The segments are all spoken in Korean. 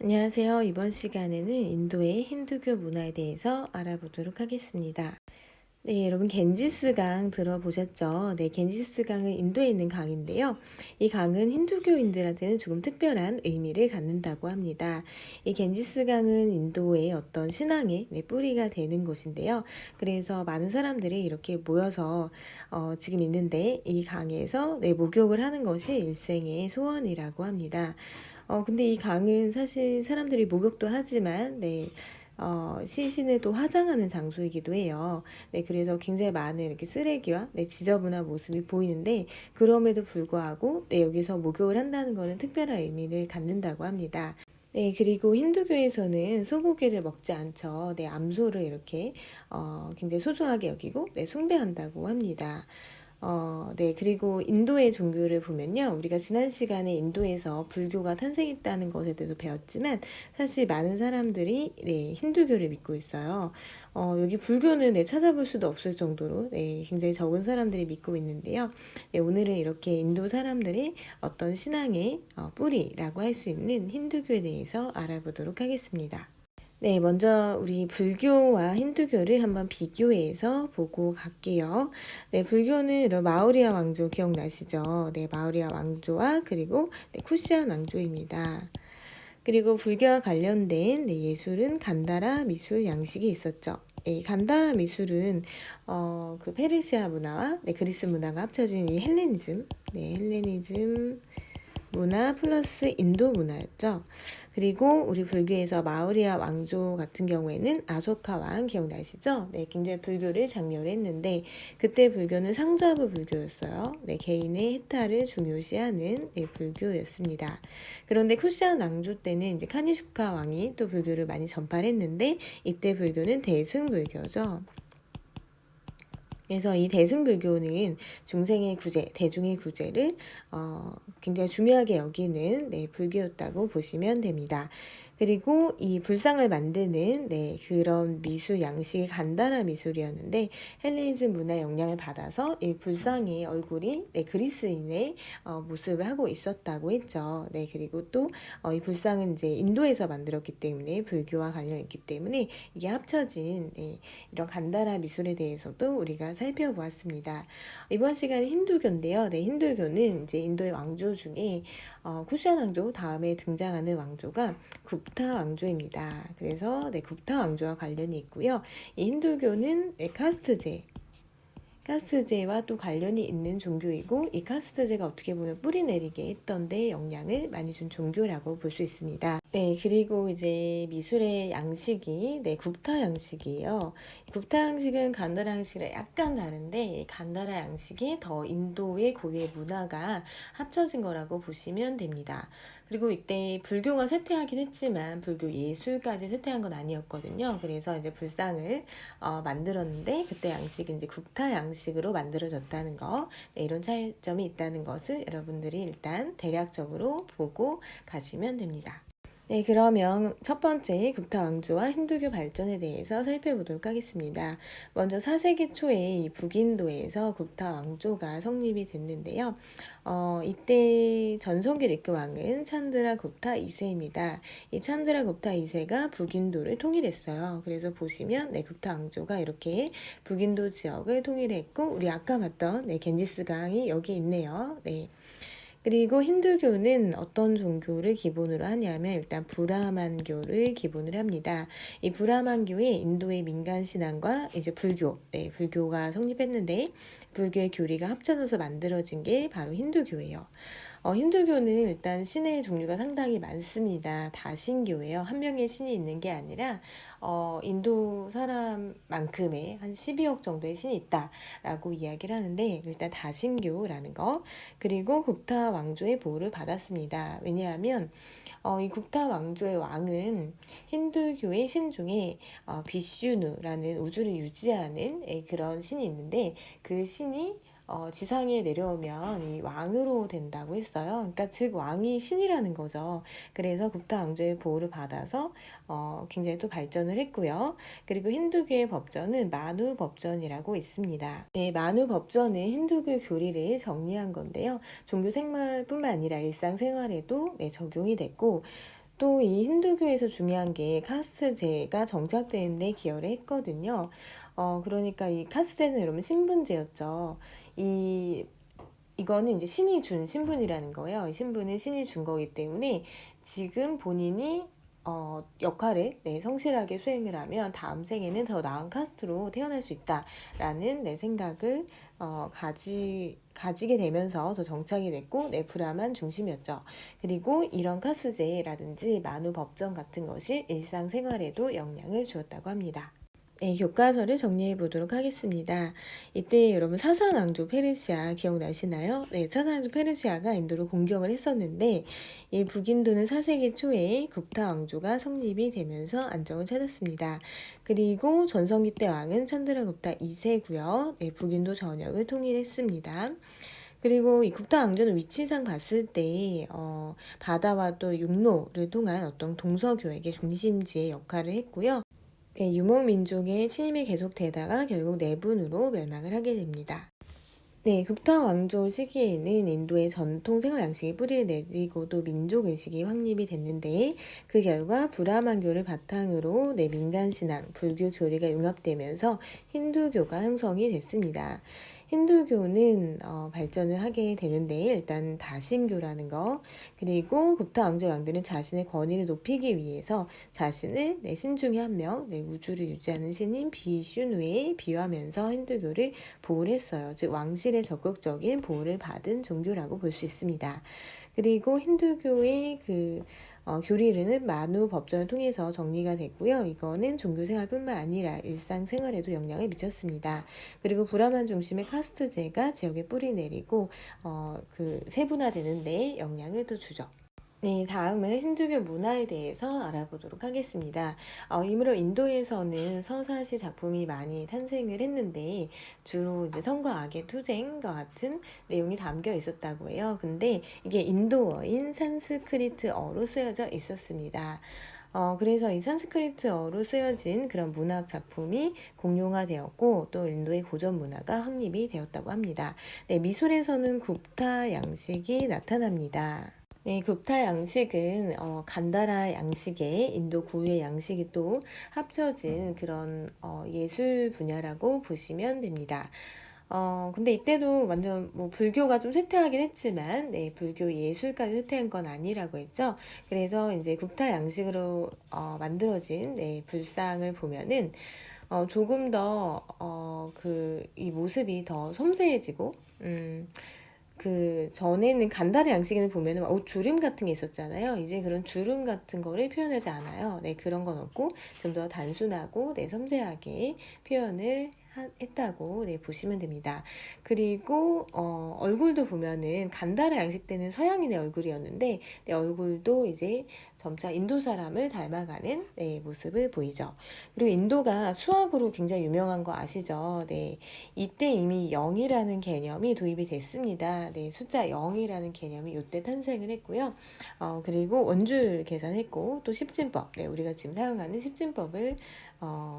안녕하세요. 이번 시간에는 인도의 힌두교 문화에 대해서 알아보도록 하겠습니다. 네, 여러분 겐지스 강 들어보셨죠? 네, 겐지스 강은 인도에 있는 강인데요. 이 강은 힌두교인들한테는 조금 특별한 의미를 갖는다고 합니다. 이 겐지스 강은 인도의 어떤 신앙의 뿌리가 되는 곳인데요. 그래서 많은 사람들이 이렇게 모여서 지금 있는데 이 강에서 목욕을 하는 것이 일생의 소원이라고 합니다. 근데 이 강은 사실 사람들이 목욕도 하지만, 시신을 또 화장하는 장소이기도 해요. 네, 그래서 굉장히 많은 이렇게 쓰레기와 지저분한 모습이 보이는데, 그럼에도 불구하고, 여기서 목욕을 한다는 것은 특별한 의미를 갖는다고 합니다. 네, 그리고 힌두교에서는 소고기를 먹지 않죠. 네, 암소를 이렇게, 굉장히 소중하게 여기고, 숭배한다고 합니다. 네. 그리고 인도의 종교를 보면요. 우리가 지난 시간에 인도에서 불교가 탄생했다는 것에 대해서 배웠지만 사실 많은 사람들이 힌두교를 믿고 있어요. 여기 불교는 찾아볼 수도 없을 정도로 굉장히 적은 사람들이 믿고 있는데요. 오늘은 이렇게 인도 사람들이 어떤 신앙의 뿌리라고 할 수 있는 힌두교에 대해서 알아보도록 하겠습니다. 네, 먼저 우리 불교와 힌두교를 한번 비교해서 보고 갈게요. 네, 불교는 이런 마우리아 왕조 기억나시죠? 네, 마우리아 왕조와 그리고 쿠시안 왕조입니다. 그리고 불교와 관련된 예술은 간다라 미술 양식이 있었죠. 간다라 미술은 그 페르시아 문화와 그리스 문화가 합쳐진 이 헬레니즘 문화 플러스 인도 문화였죠. 그리고 우리 불교에서 마우리아 왕조 같은 경우에는 아소카 왕 기억나시죠? 네, 굉장히 불교를 장려했는데 그때 불교는 상자부 불교였어요. 네, 개인의 해탈을 중요시하는 불교였습니다. 그런데 쿠시안 왕조 때는 이제 카니슈카 왕이 또 불교를 많이 전파했는데 이때 불교는 대승불교죠. 그래서 이 대승불교는 중생의 구제, 대중의 구제를 굉장히 중요하게 여기는 불교였다고 보시면 됩니다. 그리고 이 불상을 만드는 그런 미술 양식이 간단한 미술이었는데 헬레니즘 문화의 영향을 받아서 이 불상의 얼굴이 그리스인의 모습을 하고 있었다고 했죠. 그리고 또 이 불상은 이제 인도에서 만들었기 때문에 불교와 관련이 있기 때문에 이게 합쳐진 이런 간단한 미술에 대해서도 우리가 살펴보았습니다. 이번 시간은 힌두교인데요. 힌두교는 이제 인도의 왕조 중에 쿠시안 왕조 다음에 등장하는 왕조가 굽타 왕조입니다. 그래서 굽타 왕조와 관련이 있고요. 이 힌두교는 카스트제와 또 관련이 있는 종교이고 이 카스트제가 어떻게 보면 뿌리 내리게 했던 데 영향을 많이 준 종교라고 볼 수 있습니다. 네, 그리고 이제 미술의 양식이 굽타 양식이에요. 굽타 양식은 간다라 양식이랑 약간 다른데 간다라 양식이 더 인도의 고유의 문화가 합쳐진 거라고 보시면 됩니다. 그리고 이때 불교가 쇠퇴하긴 했지만 불교 예술까지 쇠퇴한 건 아니었거든요. 그래서 이제 불상을 만들었는데 그때 양식이 이제 굽타 양식으로 만들어졌다는 거, 이런 차이점이 있다는 것을 여러분들이 일단 대략적으로 보고 가시면 됩니다. 네, 그러면 첫 번째 굽타 왕조와 힌두교 발전에 대해서 살펴보도록 하겠습니다. 먼저 4세기 초에 이 북인도에서 굽타 왕조가 성립이 됐는데요. 이때 전성기 리크 왕은 찬드라 굽타 2세입니다. 이 찬드라 굽타 2세가 북인도를 통일했어요. 그래서 보시면 굽타 왕조가 이렇게 북인도 지역을 통일했고 우리 아까 봤던 겐지스 강이 여기 있네요. 네. 그리고 힌두교는 어떤 종교를 기본으로 하냐면 일단 브라만교를 기본으로 합니다. 이 브라만교의 인도의 민간 신앙과 이제 불교가 성립했는데 불교의 교리가 합쳐져서 만들어진 게 바로 힌두교예요. 힌두교는 일단 신의 종류가 상당히 많습니다. 다신교예요. 한 명의 신이 있는 게 아니라 인도 사람만큼의 한 12억 정도의 신이 있다라고 이야기를 하는데 일단 다신교라는 거 그리고 굽타 왕조의 보호를 받았습니다. 왜냐하면 이 굽타 왕조의 왕은 힌두교의 신 중에 비슈누라는 우주를 유지하는 그런 신이 있는데 그 신이 지상에 내려오면 이 왕으로 된다고 했어요. 그러니까 즉 왕이 신이라는 거죠. 그래서 굽타 왕조의 보호를 받아서 굉장히 또 발전을 했고요. 그리고 힌두교의 법전은 마누 법전이라고 있습니다. 네, 마누 법전은 힌두교 교리를 정리한 건데요. 종교 생활뿐만 아니라 일상 생활에도 적용이 됐고 또 이 힌두교에서 중요한 게 카스트제가 정착되는 데 기여를 했거든요. 그러니까 이 카스트제는 여러분 신분제였죠. 이거는 이제 신이 준 신분이라는 거예요. 이 신분은 신이 준 거기 때문에 지금 본인이 역할을 성실하게 수행을 하면 다음 생에는 더 나은 카스트로 태어날 수 있다라는 내 생각을 가지게 되면서 더 정착이 됐고 브라만 중심이었죠. 그리고 이런 카스제라든지 만우 법정 같은 것이 일상생활에도 영향을 주었다고 합니다. 네, 교과서를 정리해 보도록 하겠습니다. 이때 여러분 사산왕조 페르시아 기억나시나요? 네, 사산왕조 페르시아가 인도를 공격을 했었는데 이 북인도는 4세기 초에 굽타 왕조가 성립이 되면서 안정을 찾았습니다. 그리고 전성기 때 왕은 찬드라굽타 2세고요. 네, 북인도 전역을 통일했습니다. 그리고 이 굽타 왕조는 위치상 봤을 때 바다와 또 육로를 통한 어떤 동서교역의 중심지의 역할을 했고요. 네, 유목민족의 침입이 계속되다가 결국 내분으로 멸망을 하게 됩니다. 네, 굽타 왕조 시기에는 인도의 전통 생활 양식이 뿌리를 내리고 또 민족 의식이 확립이 됐는데 그 결과 브라만교를 바탕으로 민간 신앙, 불교 교리가 융합되면서 힌두교가 형성이 됐습니다. 힌두교는 발전을 하게 되는데 일단 다신교라는 거, 그리고 굽타 왕조 왕들은 자신의 권위를 높이기 위해서 자신을 신 중에 한 명, 우주를 유지하는 신인 비슈누에 비유하면서 힌두교를 보호를 했어요. 즉 왕실의 적극적인 보호를 받은 종교라고 볼 수 있습니다. 그리고 힌두교의 교리는 만우 법전을 통해서 정리가 됐고요. 이거는 종교생활뿐만 아니라 일상생활에도 영향을 미쳤습니다. 그리고 브라만 중심의 카스트제가 지역에 뿌리 내리고 세분화되는 데 영향을 또 주죠. 네, 다음은 힌두교 문화에 대해서 알아보도록 하겠습니다. 이무렵 인도에서는 서사시 작품이 많이 탄생을 했는데 주로 이제 선과 악의 투쟁과 같은 내용이 담겨 있었다고 해요. 근데 이게 인도어인 산스크리트어로 쓰여져 있었습니다. 그래서 이 산스크리트어로 쓰여진 그런 문학 작품이 공용화되었고 또 인도의 고전 문화가 확립이 되었다고 합니다. 네, 미술에서는 굽타 양식이 나타납니다. 네, 굽타 양식은 간다라 양식의 인도 구유의 양식이 또 합쳐진 그런 예술 분야라고 보시면 됩니다. 근데 이때도 완전 뭐 불교가 좀 쇠퇴하긴 했지만, 불교 예술까지 쇠퇴한 건 아니라고 했죠. 그래서 이제 굽타 양식으로 만들어진 불상을 보면은 조금 더 이 모습이 더 섬세해지고, 전에는 간다라 양식에는 보면은 옷 주름 같은 게 있었잖아요. 이제 그런 주름 같은 거를 표현하지 않아요. 그런 건 없고 좀 더 단순하고 섬세하게 표현을 했다고 보시면 됩니다. 그리고 얼굴도 보면은 간다라 양식 때는 서양인의 얼굴이었는데 얼굴도 이제 점차 인도 사람을 닮아가는 모습을 보이죠. 그리고 인도가 수학으로 굉장히 유명한 거 아시죠? 이때 이미 0이라는 개념이 도입이 됐습니다. 숫자 0이라는 개념이 이때 탄생을 했고요. 그리고 원줄 계산했고 또 십진법, 우리가 지금 사용하는 십진법을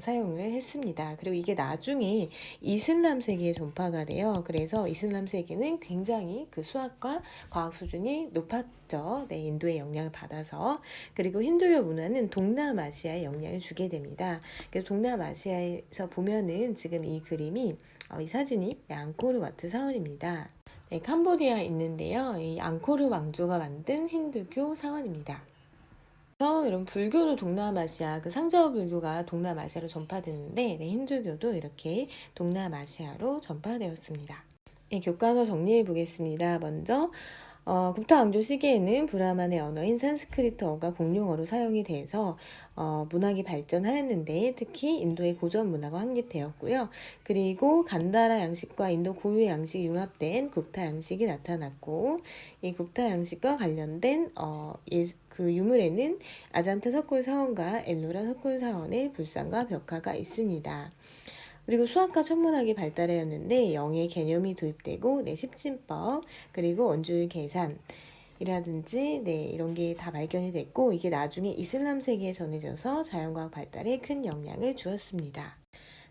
사용을 했습니다. 그리고 이게 나중에 이슬람 세계에 전파가 돼요. 그래서 이슬람 세계는 굉장히 그 수학과 과학 수준이 높았죠. 인도의 영향을 받아서. 그리고 힌두교 문화는 동남아시아에 영향을 주게 됩니다. 그래서 동남아시아에서 보면은 지금 이 그림이 이 사진이 앙코르와트 사원입니다. 캄보디아에 있는데요. 이 앙코르 왕조가 만든 힌두교 사원입니다. 여러분 불교도 동남아시아 상자와 불교가 동남아시아로 전파됐는데 힌두교도 이렇게 동남아시아로 전파되었습니다. 교과서 정리해 보겠습니다. 먼저 굽타 왕조 시기에는 브라만의 언어인 산스크리트어가 공용어로 사용이 돼서 문학이 발전하였는데 특히 인도의 고전 문화가 확립되었고요. 그리고 간다라 양식과 인도 고유의 양식이 융합된 굽타 양식이 나타났고 이 굽타 양식과 관련된 그 유물에는 아잔타 석굴 사원과 엘로라 석굴 사원의 불상과 벽화가 있습니다. 그리고 수학과 천문학이 발달하였는데 영의 개념이 도입되고 십진법 그리고 원줄 계산 이라든지 이런 게 다 발견이 됐고 이게 나중에 이슬람 세계에 전해져서 자연과학 발달에 큰 영향을 주었습니다.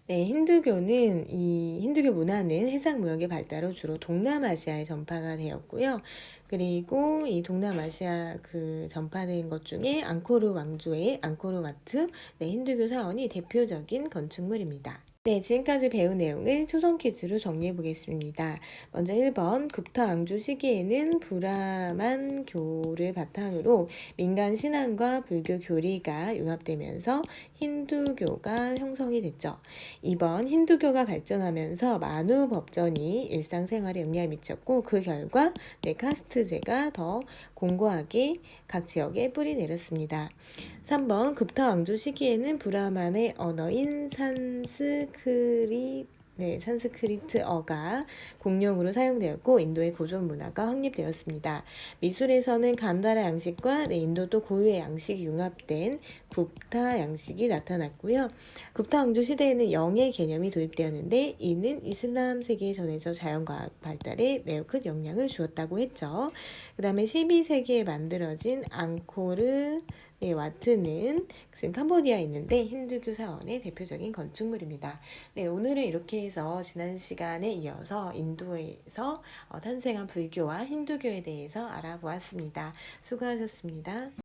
네, 힌두교는 이 힌두교 문화는 해상 무역의 발달로 주로 동남아시아에 전파가 되었고요. 그리고 이 동남아시아 그 전파된 것 중에 앙코르 왕조의 앙코르와트, 네, 힌두교 사원이 대표적인 건축물입니다. 네, 지금까지 배운 내용을 초성 퀴즈로 정리해 보겠습니다. 먼저 1번, 급타 왕조 시기에는 브라만교를 바탕으로 민간 신앙과 불교 교리가 융합되면서 힌두교가 형성이 됐죠. 2번, 힌두교가 발전하면서 만우 법전이 일상생활에 영향을 미쳤고 그 결과 카스트제가 더 공고하게 각 지역에 뿌리 내렸습니다. 3번 급타 왕조 시기에는 브라만의 언어인 산스크리트어가 공용으로 사용되었고 인도의 고전 문화가 확립되었습니다. 미술에서는 간다라 양식과 인도도 고유의 양식이 융합된 굽타 양식이 나타났고요. 굽타 왕조 시대에는 영의 개념이 도입되었는데 이는 이슬람 세계에 전해져 자연과학 발달에 매우 큰 영향을 주었다고 했죠. 그 다음에 12세기에 만들어진 앙코르 와트는 지금 캄보디아에 있는데 힌두교 사원의 대표적인 건축물입니다. 네, 오늘은 이렇게 해서 지난 시간에 이어서 인도에서 탄생한 불교와 힌두교에 대해서 알아보았습니다. 수고하셨습니다.